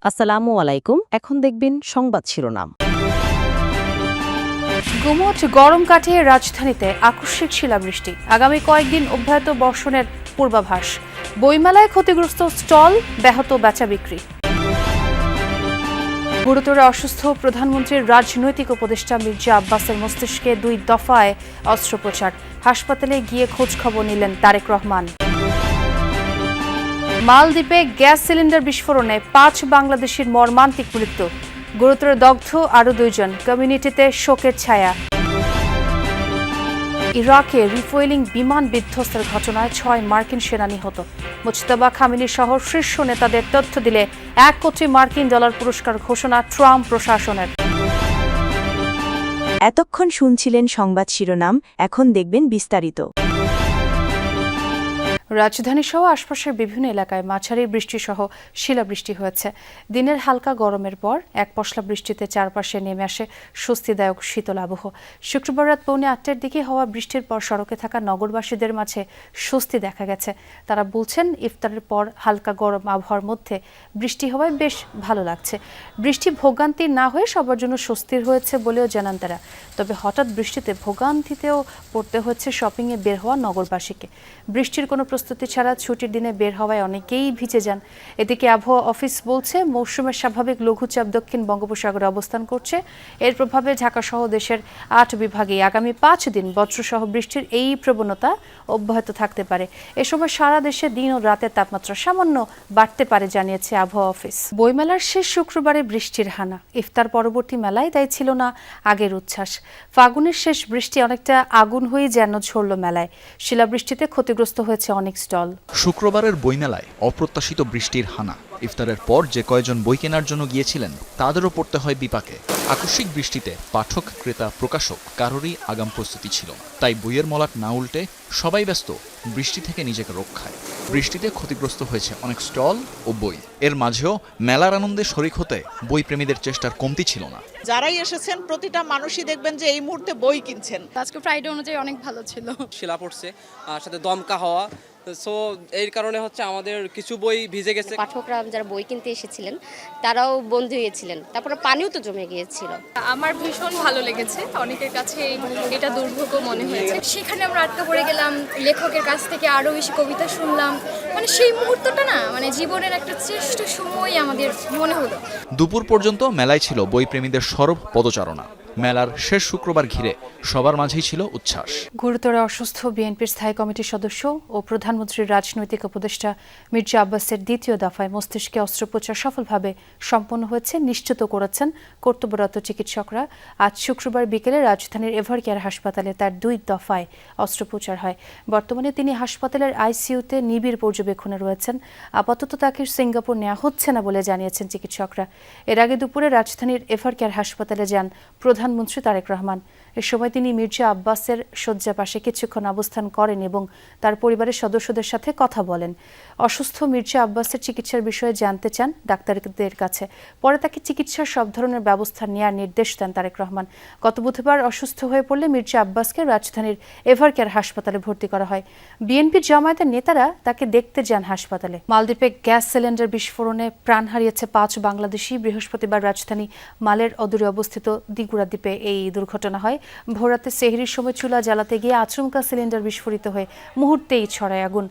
আসসালামু আলাইকুম। এখন দেখবেন সংবাদ শিরোনাম। গুমোট গরম কাটিয়ে রাজধানীতে আকস্মিক শিলাবৃষ্টি, আগামী কয়েকদিন অব্যাহত বর্ষণের পূর্বাভাস। বইমেলায় ক্ষতিগ্রস্ত স্টল, ব্যাহত বেচা বিক্রি। গুরুতর অসুস্থ প্রধানমন্ত্রীর রাজনৈতিক উপদেষ্টা মির্জা আব্বাসের মস্তিষ্কে 2 দফায় অস্ত্রোপচার, হাসপাতালে গিয়ে খোঁজ খবর নিলেন তারেক রহমান। মালদ্বীপে গ্যাস সিলিন্ডার বিস্ফোরণে 5 বাংলাদেশির মর্মান্তিক মৃত্যু, গুরুতর দগ্ধ আরও 2 জন, কমিউনিটিতে শোকের ছায়া। ইরাকে রিফুয়েলিং বিমান বিধ্বস্তের ঘটনায় 6 মার্কিন সেনা নিহত। মুজতবা খামেনি সহ শীর্ষ নেতাদের তথ্য দিলে $1 কোটি পুরস্কার ঘোষণা ট্রাম্প প্রশাসনের। এতক্ষণ শুনছিলেন সংবাদ শিরোনাম, এখন দেখবেন বিস্তারিত। রাজধানী সহ আশপাশের বিভিন্ন এলাকায় মাঝারি বৃষ্টিসহ শিলাবৃষ্টি হয়েছে। দিনের হালকা গরমের পর এক পশলা বৃষ্টিতে চারপাশে নেমে আসে স্বস্তিদায়ক শীতল আবহ। শুক্রবার রাত 8:45-টার দিকে হওয়া বৃষ্টির পর সড়কে থাকা নগরবাসীদের মাঝে স্বস্তি দেখা গেছে। তারা বলছেন, ইফতারের পর হালকা গরম আবহাওয়ার মধ্যে বৃষ্টি হওয়ায় বেশ ভালো লাগছে। বৃষ্টি ভোগান্তি না হয়ে সবার জন্য স্বস্তির হয়েছে বলেও জানান তারা। তবে হঠাৎ বৃষ্টিতে ভোগান্তিতেও পড়তে হচ্ছে শপিংয়ে বের হওয়া নগরবাসীকে। বৃষ্টির কোনো প্রস্তুতি ছাড়া ছুটির দিনে বের হওয়ায় অনেকেই ভিজে যান। এদিকে আবহাওয়া অফিস বলছে, মৌসুমের স্বাভাবিক লঘুচাপ দক্ষিণ বঙ্গোপসাগরে অবস্থান করছে। এর প্রভাবে ঢাকাসহ দেশের 8 বিভাগে আগামী 5 দিন বজ্রসহ বৃষ্টির এই প্রবণতা অব্যাহত থাকতে পারে। এ সময় সারা দেশে দিন ও রাতের তাপমাত্রা সামান্য বাড়তে পারে জানিয়েছে আবহাওয়া অফিস। বইমেলার শেষ শুক্রবারে বৃষ্টির হানা, ইফতার পরবর্তী মেলায় তাই ছিল না আগের উচ্ছ্বাস। ফাগুনের শেষ বৃষ্টি অনেকটা আগুন হয়ে যেন ঝরল মেলায়। শিলাবৃষ্টিতে ক্ষতিগ্রস্ত হয়েছে অনেক স্টল। শুক্রবারের বইমেলায় অপ্রত্যাশিত বৃষ্টির হানা। ইফতারের পর যে কয়জন বই কেনার জন্য গিয়েছিলেন তাদেরও পড়তে হয় বিপাকে। আকস্মিক বৃষ্টিতে পাঠক, ক্রেতা, প্রকাশক কারোরই আগাম প্রস্তুতি ছিল না। তাই বইয়ের মলাট না উল্টে সবাই ব্যস্ত বৃষ্টি থেকে নিজেকে রক্ষায়। বৃষ্টিতে ক্ষতিগ্রস্ত হয়েছে অনেক স্টল ও বই। এর মাঝেও মেলার আনন্দে শরিক হতে বই প্রেমীদের চেষ্টার কমতি ছিল না। যারাই এসেছেন প্রতিটা মানুষই দেখবেন যে এই মুহূর্তে বই কিনছেন। আজকে ফ্রাইডে অনুযায়ী অনেক ভালো ছিল। শিলা পড়ছে আর সাথে দমকা হওয়া, সো এর কারণে হচ্ছে আমাদের কিছু বই ভিজে গেছে। পাঠকরা যারা বই কিনতে এসেছিলেন তারাও বন্ধু হয়েছিলেন, তারপরে পানিও তো জমে গিয়েছিল। আমার ভীষণ ভালো লেগেছে, অনেকের কাছে এটা দুর্ভোগ মনে হয়েছে। সেখানে আমরা আটকা পড়ে গেলাম, লেখকের কাছ থেকে আরও বেশি কবিতা শুনলাম। সেই মুহূর্তটা না জীবনের একটা শ্রেষ্ঠ সময় আমাদের মনে হলো। দুপুর পর্যন্ত মেলায় ছিল বই প্রেমীদের সরব পদচারণা। মেলার শেষ শুক্রবার ঘিরে সবার মাঝেই ছিল উচ্ছ্বাস। গুরুতর অসুস্থ বিএনপির স্থায়ী কমিটির সদস্য ও প্রধানমন্ত্রীর রাজনৈতিক উপদেষ্টা মির্জা আব্বাসের 2য় দফায় মস্তিষ্কে অস্ত্রোপচার সফলভাবে সম্পন্ন হয়েছে নিশ্চিত করেছেন কর্তব্যরত চিকিৎসকরা। আজ শুক্রবার বিকেলে রাজধানীর এভারকেয়ার হাসপাতালে তার 2 দফায় অস্ত্রোপচার হয়। বর্তমানে তিনি হাসপাতালের আইসিইউতে নিবিড় পর্যবেক্ষণে রয়েছেন। আপাতত তাকে সিঙ্গাপুর নেওয়া হচ্ছে না বলে জানিয়েছেন চিকিৎসকরা। এর আগে দুপুরে রাজধানীর এভারকেয়ার হাসপাতালে যান প্রধানমন্ত্রী তারেক রহমান। এ সময় তিনি মির্জা আব্বাসের শয্যা পাশে কিছুক্ষণ অবস্থান করেন এবং তার পরিবারের সদস্যদের সাথে কথা বলেন। অসুস্থ মির্জা আব্বাসের চিকিৎসার বিষয়ে জানতে চান ডাক্তারদের কাছে। পরে তাকে চিকিৎসার সব ধরনের ব্যবস্থা নেওয়ার নির্দেশ দেন তারেক রহমান। গত বুধবার অসুস্থ হয়ে পড়লে মির্জা আব্বাসকে রাজধানীর এভারকেয়ার হাসপাতালে ভর্তি করা হয়। বিএনপি জামায়াতের নেতারা তাকে দেখতে যান হাসপাতালে। মালদ্বীপে গ্যাস সিলিন্ডার বিস্ফোরণে প্রাণ হারিয়েছে 5 বাংলাদেশি। বৃহস্পতিবার রাজধানী মালের অদূরে অবস্থিত দিগুড়া দ্বীপে এই দুর্ঘটনা হয়। ভোররাতে সেহরির সময় চুলা জ্বালাতে গিয়ে আচমকা সিলিন্ডার বিস্ফোরিত হয়ে মুহূর্তেই ছড়ায় আগুন।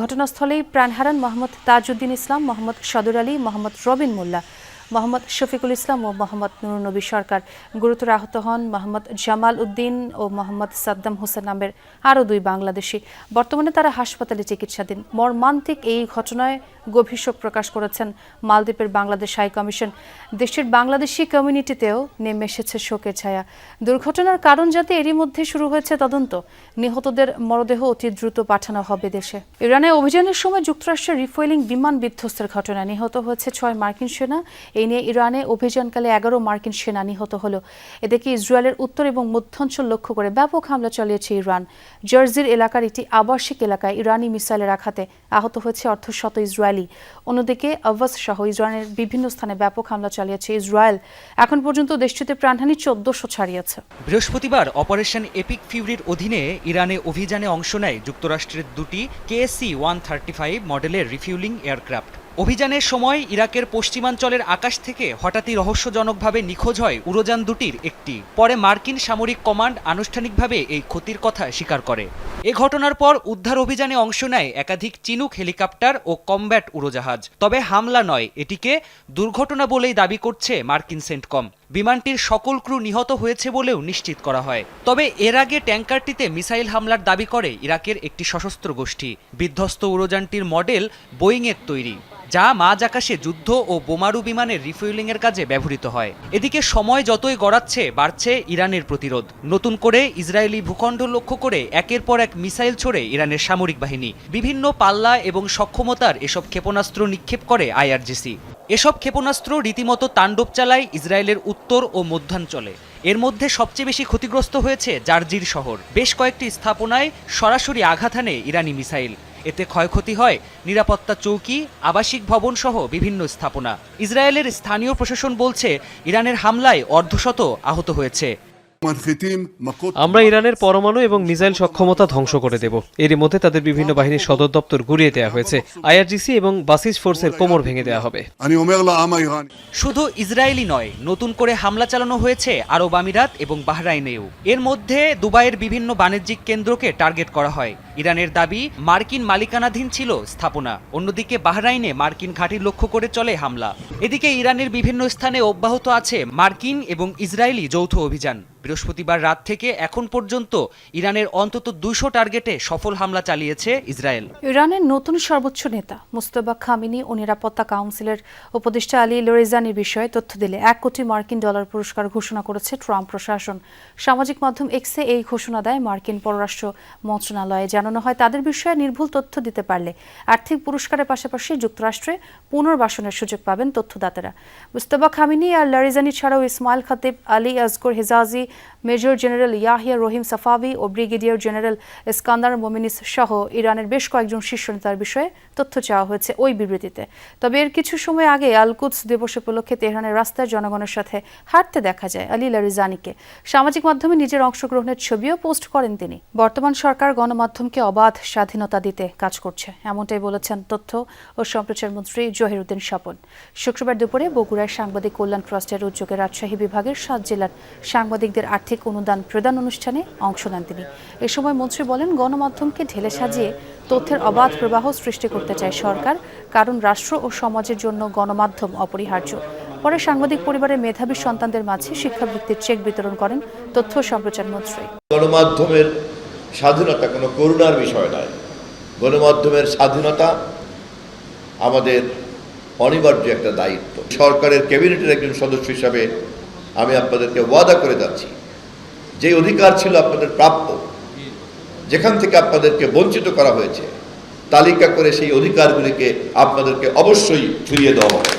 ঘটনাস্থলেই প্রাণ হারান মোহাম্মদ তাজউদ্দিন ইসলাম, মোহাম্মদ সদর আলী, মোহাম্মদ রবিন মোল্লা, মোহাম্মদ শফিকুল ইসলাম ও মোহাম্মদ নুরুন নবী সরকার। গুরুতর আহত হন মোহাম্মদ জামাল উদ্দিন ও মোহাম্মদ সাদ্দাম হোসেন নামের আরও 2 বাংলাদেশি। বর্তমানে তারা হাসপাতালে চিকিৎসাধীন। মর্মান্তিক এই ঘটনায় গভীর শোক প্রকাশ করেছেন মালদ্বীপের বাংলাদেশ হাই কমিশন। দেশের বাংলাদেশি কমিউনিটিতেও নেমে এসেছে শোকের ছায়া। দুর্ঘটনার কারণ জানতে এরই মধ্যে শুরু হয়েছে তদন্ত। নিহতদের মরদেহ অতি দ্রুত পাঠানো হবে দেশে। ইরানে অভিযানের সময় যুক্তরাষ্ট্রের রিফুয়েলিং বিমান বিধ্বস্তের ঘটনায় নিহত হয়েছে 6 মার্কিন সেনা। এই নিয়ে ইরানে অভিযানকালে 11 মার্কিন সেনা নিহত হলো। এদিকে ইসরায়েলের উত্তর এবং মধ্যাঞ্চল লক্ষ্য করে ব্যাপক হামলা চালিয়েছে ইরান। জার্জির এলাকার একটি আবাসিক এলাকায় ইরানি মিসাইলের আঘাতে আহত হয়েছে অর্ধশত ইসরায়েলি। অন্যদিকে আওয়াজ সহ ইসরায়েলের বিভিন্ন স্থানে ব্যাপক হামলা চালিয়েছে ইসরায়েল। এখন পর্যন্ত দেশটিতে প্রাণহানি 1400 ছাড়িয়েছে। বৃহস্পতিবার অপারেশন এপিক ফিউরির অধীনে ইরানে অভিযানে অংশ নেয় যুক্তরাষ্ট্রের 2টি KC-135 মডেলের রিফিউলিং এয়ারক্রাফট। অভিযানের সময় ইরাকের পশ্চিমাঞ্চলের আকাশ থেকে হঠাৎই রহস্যজনকভাবে নিখোঁজ হয় উড়োযান দুটির একটি। পরে মার্কিন সামরিক কমান্ড আনুষ্ঠানিকভাবে এই ক্ষতির কথা স্বীকার করে। এ ঘটনার পর উদ্ধার অভিযানে অংশ নেয় একাধিক চিনুক হেলিকপ্টার ও কমব্যাট উড়োজাহাজ। তবে হামলা নয়, এটিকে দুর্ঘটনা বলেই দাবি করছে মার্কিন সেন্টকম। বিমানটির সকল ক্রু নিহত হয়েছে বলেও নিশ্চিত করা হয়। তবে এর আগে ট্যাঙ্কারটিতে মিসাইল হামলার দাবি করে ইরাকের একটি সশস্ত্র গোষ্ঠী। বিধ্বস্ত উড়োযানটির মডেল বোয়িংয়ের তৈরি, যা মাঝ আকাশে যুদ্ধ ও বোমারু বিমানের রিফুয়েলিংয়ের কাজে ব্যবহৃত হয়। এদিকে সময় যতই গড়াচ্ছে বাড়ছে ইরানের প্রতিরোধ। নতুন করে ইসরায়েলি ভূখণ্ড লক্ষ্য করে একের পর এক মিসাইল ছোড়ে ইরানের সামরিক বাহিনী। বিভিন্ন পাল্লা এবং সক্ষমতার এসব ক্ষেপণাস্ত্র নিক্ষেপ করে আইআরজিসি। এসব ক্ষেপণাস্ত্র রীতিমতো তাণ্ডব চালায় ইসরায়েলের উত্তর ও মধ্যাঞ্চলে। এর মধ্যে সবচেয়ে বেশি ক্ষতিগ্রস্ত হয়েছে জার্জির শহর। বেশ কয়েকটি স্থাপনায় সরাসরি আঘাত হানে ইরানি মিসাইল। এতে ক্ষয়ক্ষতি হয় নিরাপত্তা চৌকি, আবাসিক ভবন সহ বিভিন্ন স্থাপনা। ইসরায়েলের স্থানীয় প্রশাসন বলছে ইরানের হামলায় অর্ধশত আহত হয়েছে। আমরা ইরানের পরমাণু এবং মিসাইল সক্ষমতা ধ্বংস করে দেব। এরই মধ্যে তাদের বিভিন্ন বাহিনীর সদর দপ্তর গুড়িয়ে দেওয়া হয়েছে। আইআরজিসি এবং বাসিজ ফোর্সের কোমর ভেঙে দেওয়া হবে। শুধু ইসরায়েলি নয়, নতুন করে হামলা চালানো হয়েছে আরব আমিরাত এবং বাহরাইনেও। এর মধ্যে দুবাইয়ের বিভিন্ন বাণিজ্যিক কেন্দ্রকে টার্গেট করা হয়। ইরানের দাবি মার্কিন মালিকানাধীন ছিল স্থাপনা। অন্যদিকে বাহরাইনে মার্কিন ঘাঁটি লক্ষ্য করে চলে হামলা। এদিকে ইরানের বিভিন্ন স্থানে অব্যাহত আছে মার্কিন এবং ইসরায়েলি যৌথ অভিযান। বৃহস্পতিবার রাত থেকে এখন পর্যন্ত ইরানের অন্তত 200 টার্গেটে সফল হামলা চালিয়েছে ইসরায়েল। ইরানের নতুন সর্বোচ্চ নেতা মুস্তফা খামেনি ও নিরাপত্তা কাউন্সিলের উপদেষ্টা আলী লরিজানির বিষয়ে তথ্য দিলে $1 কোটি মার্কিন পুরস্কার ঘোষণা করেছে ট্রাম্প প্রশাসন। সামাজিক মাধ্যম এক্সে এই ঘোষণা দেয় মার্কিন পররাষ্ট্র মন্ত্রণালয়ে। জানানো হয় তাদের বিষয়ে নির্ভুল তথ্য দিতে পারলে আর্থিক পুরস্কারের পাশাপাশি যুক্তরাষ্ট্রে পুনর্বাসনের সুযোগ পাবেন তথ্যদাতারা। মুস্তফা খামেনি আর লরিজানি ছাড়াও ইসমাইল খতিব, আলী আসগর হেজাজি, মেজর জেনারেল ইয়াহিয়া রহিম সাফাভি ও ব্রিগেডিয়ার জেনারেল ইস্কান্দার মোমিনিস সহ ইরানের বেশ কয়েকজন শীর্ষ নেতার বিষয়ে তথ্য চাওয়া হয়েছে ওই বিবৃতিতে। তবে এর কিছু সময় আগে আল কুদস দিবস উপলক্ষে তেহরানের রাস্তায় জনগণের সাথে হাঁটতে দেখা যায় আলী লারিজানিকে। সামাজিক মাধ্যমে নিজের অংশগ্রহণের ছবিও পোস্ট করেন তিনি। বর্তমান সরকার গণমাধ্যমকে অবাধ স্বাধীনতা দিতে কাজ করছে, এমনটাই বলেছেন তথ্য ও সম্প্রচার মন্ত্রী জহিরুদ্দিন স্বপন। শুক্রবার দুপুরে বগুড়ায় সাংবাদিক কল্যাণ ট্রাস্টের উদ্যোগে রাজশাহী বিভাগের 7 জেলার সাংবাদিকদের আর্থিক অনুদান প্রদান অনুষ্ঠানে অংশ নেন তিনি। এ সময় মন্ত্রী বলেন, গণমাধ্যমকে ঢেলে সাজিয়ে তথ্যের অবাধ প্রবাহ সৃষ্টি করতে চায় সরকার, কারণ রাষ্ট্র ও সমাজের জন্য গণমাধ্যম অপরিহার্য। পরে সাংবাদিক পরিবারের মেধাবী সন্তানদের মাঝে শিক্ষাবৃত্তির চেক বিতরণ করেন তথ্য ও সম্প্রচার মন্ত্রী। গণমাধ্যমের স্বাধীনতা কোনো করুণার বিষয় নয়। গণমাধ্যমের স্বাধীনতা আমাদের অনিবার্য একটা দায়িত্ব। সরকারের ক্যাবিনেটের একজন সদস্য হিসাবে আমি আপনাদেরকে ওয়াদা করে যাচ্ছি, যে অধিকার ছিল আপনাদের প্রাপ্য, যেখান থেকে আপনাদেরকে বঞ্চিত করা হয়েছে, তালিকা করে সেই অধিকারগুলিকে আপনাদেরকে অবশ্যই ফিরিয়ে দেওয়া হবে।